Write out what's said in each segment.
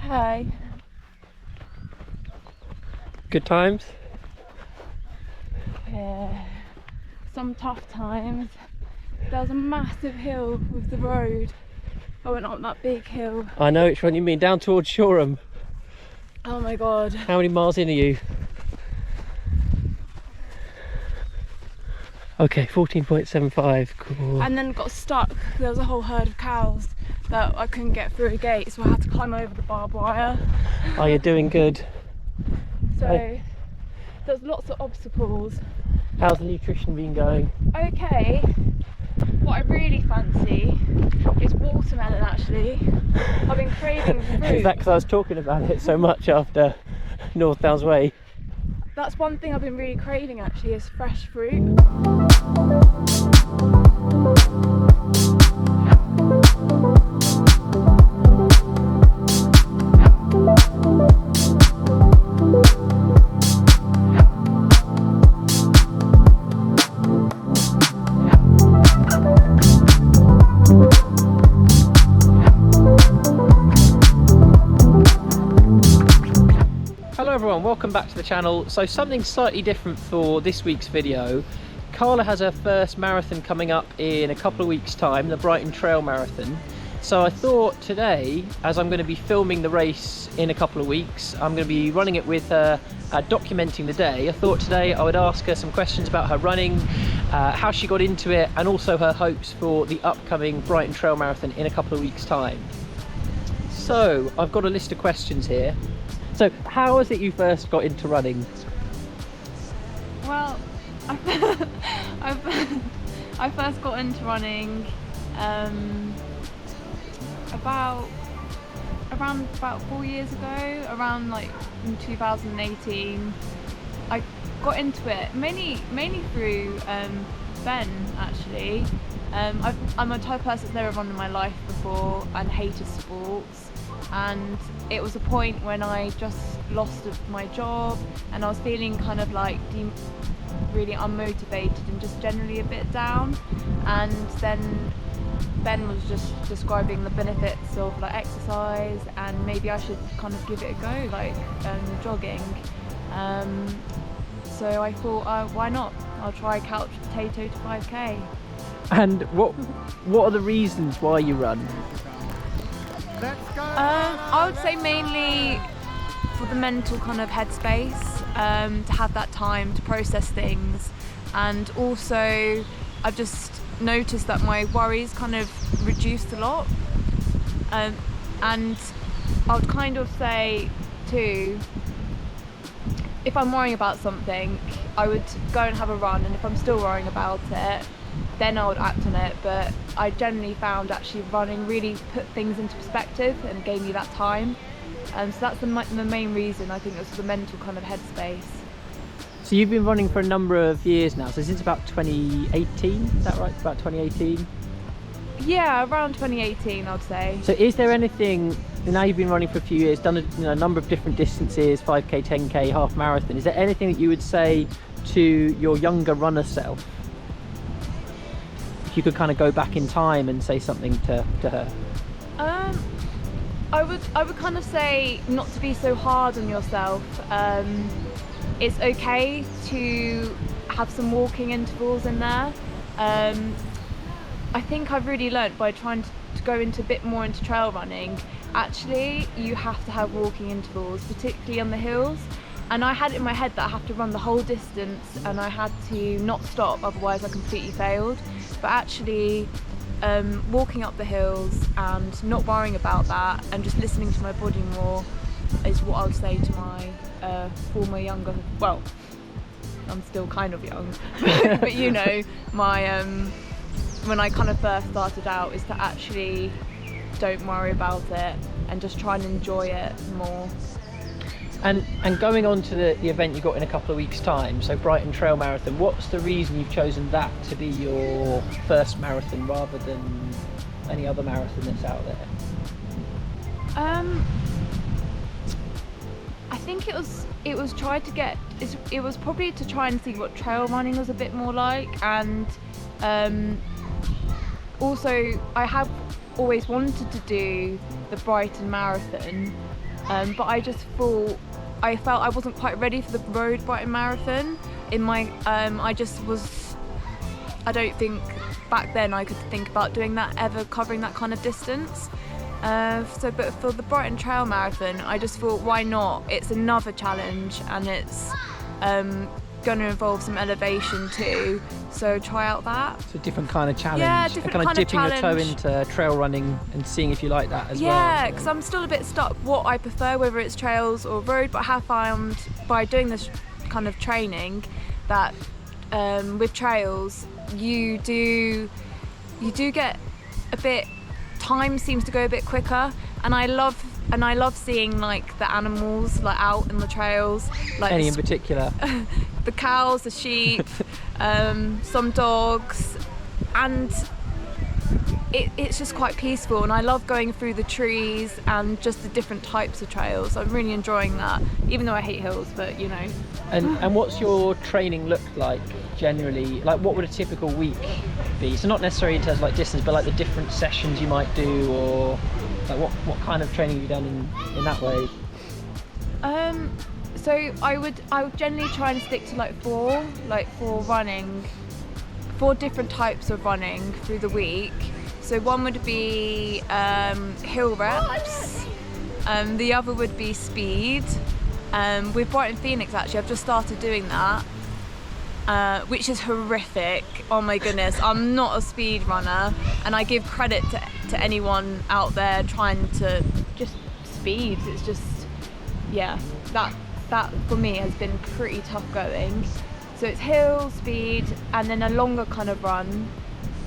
Hi. Good times? Yeah, some tough times. There was a massive hill with the road. I went up that big hill. I know which one you mean, down towards Shoreham. Oh my god. How many miles in are you? Okay, 14.75, cool. And then got stuck. There was a whole herd of cows that I couldn't get through a gate, so I had to climb over the barbed wire. Oh, you're doing good. So there's lots of obstacles. How's the nutrition been going? Okay, what I really fancy is watermelon actually. I've been craving fruit. Is that because I was talking about it so much after North Downs Way? That's one thing I've been really craving actually, is fresh fruit. Hello everyone, welcome back to the channel. So something slightly different for this week's video. Carla has her first marathon coming up in a couple of weeks' time, the Brighton Trail Marathon. So I thought today, as I'm going to be filming the race in a couple of weeks, I'm going to be running it with her, documenting the day. I thought today I would ask her some questions about her running, how she got into it, and also her hopes for the upcoming Brighton Trail Marathon in a couple of weeks' time. So I've got a list of questions here. So how was it you first got into running? Well, I first got into running about 4 years ago, around like in 2018. I got into it mainly through Ben actually. I'm a type of person that's never run in my life before and hated sports, and it was a point when I just lost my job and I was feeling kind of like really unmotivated and just generally a bit down, and then Ben was just describing the benefits of like exercise and maybe I should kind of give it a go, like jogging. So I thought, why not? I'll try couch potato to 5k. And what are the reasons why you run? I would say mainly for the mental kind of headspace, to have that time to process things, and also I've just noticed that my worries kind of reduced a lot, and I would kind of say too, if I'm worrying about something I would go and have a run, and if I'm still worrying about it then I would act on it. But I generally found actually running really put things into perspective and gave me that time, so that's the main reason. I think it was the mental kind of headspace. So you've been running for a number of years now, so since about 2018, is that right? About 2018? Yeah, around 2018 I'd say. So is there anything, now you've been running for a few years, done a number of different distances, 5k, 10k, half marathon, is there anything that you would say to your younger runner self? If you could kind of go back in time and say something to her. I would kind of say not to be so hard on yourself. It's okay to have some walking intervals in there. I think I've really learnt by trying to go into a bit more into trail running, actually you have to have walking intervals, particularly on the hills. And I had it in my head that I have to run the whole distance and I had to not stop, otherwise I completely failed. But actually walking up the hills and not worrying about that and just listening to my body more is what I would say to my former younger, well, I'm still kind of young, but you know, my when I kind of first started out, is to actually don't worry about it and just try and enjoy it more. And going on to the event you got in a couple of weeks' time, so Brighton Trail Marathon, what's the reason you've chosen that to be your first marathon rather than any other marathon that's out there? I think it was probably to try and see what trail running was a bit more like, and also I have always wanted to do the Brighton Marathon, but I just felt I wasn't quite ready for the road Brighton Marathon. I don't think back then I could think about doing that, ever covering that kind of distance. But for the Brighton Trail Marathon, I just thought, why not? It's another challenge, and it's going to involve some elevation too, so try out that. It's a different kind of challenge. Yeah, different kind of dipping challenge. your toe into trail running and seeing if you like that as well. Yeah, because I'm still a bit stuck what I prefer, whether it's trails or road, but I have found by doing this kind of training that with trails you do get a bit, time seems to go a bit quicker, and I love seeing like the animals like out in the trails, like any in particular? The cows, the sheep, some dogs, and it's just quite peaceful, and I love going through the trees and just the different types of trails. I'm really enjoying that, even though I hate hills, but you know. And what's your training look like generally? Like, what would a typical week be? So not necessarily in terms of like distance, but like the different sessions you might do, or like what kind of training have you done in that way? So I would generally try and stick to like four different types of running through the week. So one would be hill reps, the other would be speed. With Brighton Phoenix, actually, I've just started doing that, which is horrific. Oh my goodness, I'm not a speed runner, and I give credit to anyone out there trying to just speed. It's just, yeah, that for me has been pretty tough going. So it's hill, speed, and then a longer kind of run,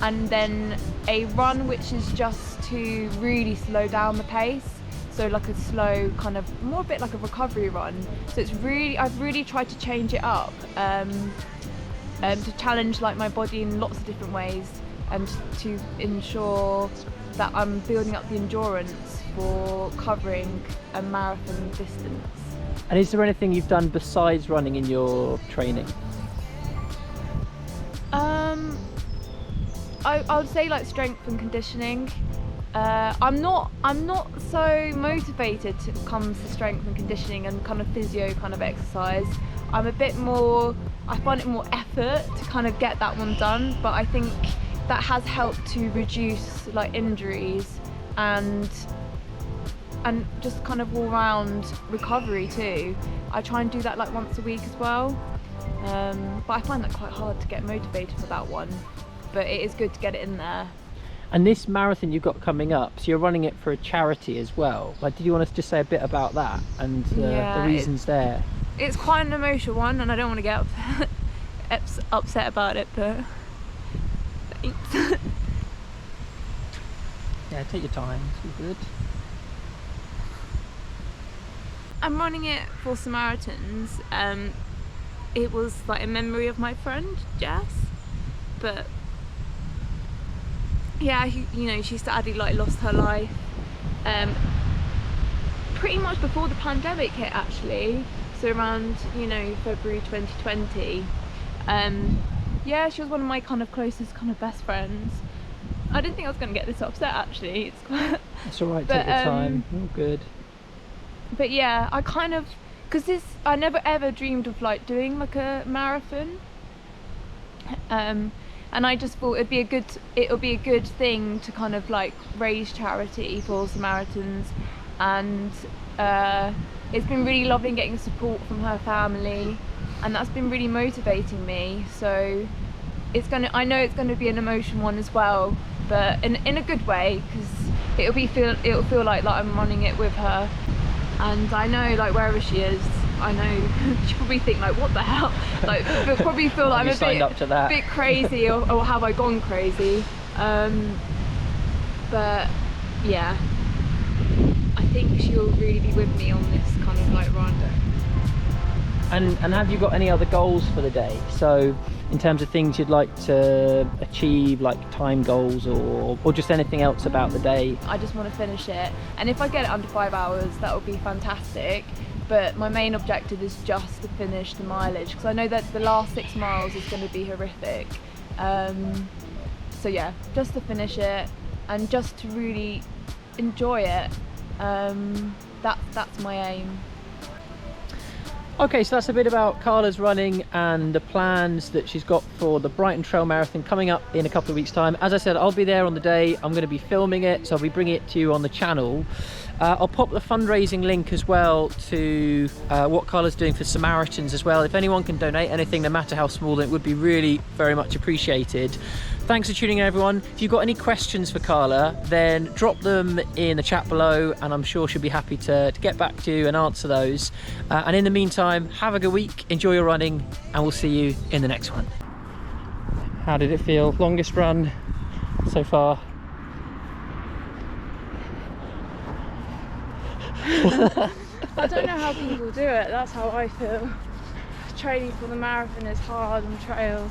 and then a run which is just to really slow down the pace. So like a slow kind of, more a bit like a recovery run. So I've really tried to change it up, to challenge like my body in lots of different ways, and to ensure that I'm building up the endurance for covering a marathon distance. And is there anything you've done besides running in your training? I would say like strength and conditioning. I'm not so motivated when it comes to strength and conditioning and kind of physio kind of exercise. I find it more effort to kind of get that one done, but I think that has helped to reduce like injuries and just kind of all round recovery too. I try and do that like once a week as well, but I find that quite hard to get motivated for that one, but it is good to get it in there. And this marathon you've got coming up, so you're running it for a charity as well. Like, did you want to just say a bit about that and the reasons there? It's quite an emotional one, and I don't want to get upset about it, but thanks. Yeah, take your time, it's all good. I'm running it for Samaritans. It was like in memory of my friend Jess, but yeah, she sadly like lost her life pretty much before the pandemic hit, actually. So around February 2020. Yeah, she was one of my kind of closest kind of best friends. I didn't think I was going to get this upset, actually. It's all right, take your time, all good. But yeah, I kind of, because I never ever dreamed of like doing like a marathon, and I just thought it'll be a good thing to kind of like raise charity for Samaritans, and it's been really lovely getting support from her family, and that's been really motivating me. So I know it's going to be an emotional one as well, but in a good way, because it'll feel like I'm running it with her. And I know, like, wherever she is, I know she'll probably think like, what the hell, like, probably feel like I'm a bit crazy, or have I gone crazy? But yeah, I think she'll really be with me on this kind of like run. And have you got any other goals for the day? So in terms of things you'd like to achieve, like time goals, or just anything else about the day? I just want to finish it, and if I get it under 5 hours, that would be fantastic. But my main objective is just to finish the mileage, because I know that the last 6 miles is going to be horrific. So yeah, just to finish it and just to really enjoy it. that's my aim. Okay, so that's a bit about Carla's running and the plans that she's got for the Brighton Trail Marathon coming up in a couple of weeks' time. As I said, I'll be there on the day. I'm going to be filming it, so I'll be bringing it to you on the channel. I'll pop the fundraising link as well to what Carla's doing for Samaritans as well. If anyone can donate anything, no matter how small, it would be really very much appreciated. Thanks for tuning in, everyone. If you've got any questions for Carla, then drop them in the chat below, and I'm sure she'll be happy to get back to you and answer those. And in the meantime, have a good week, enjoy your running, and we'll see you in the next one. How did it feel? Longest run so far? I don't know how people do it, that's how I feel. Training for the marathon is hard on trails.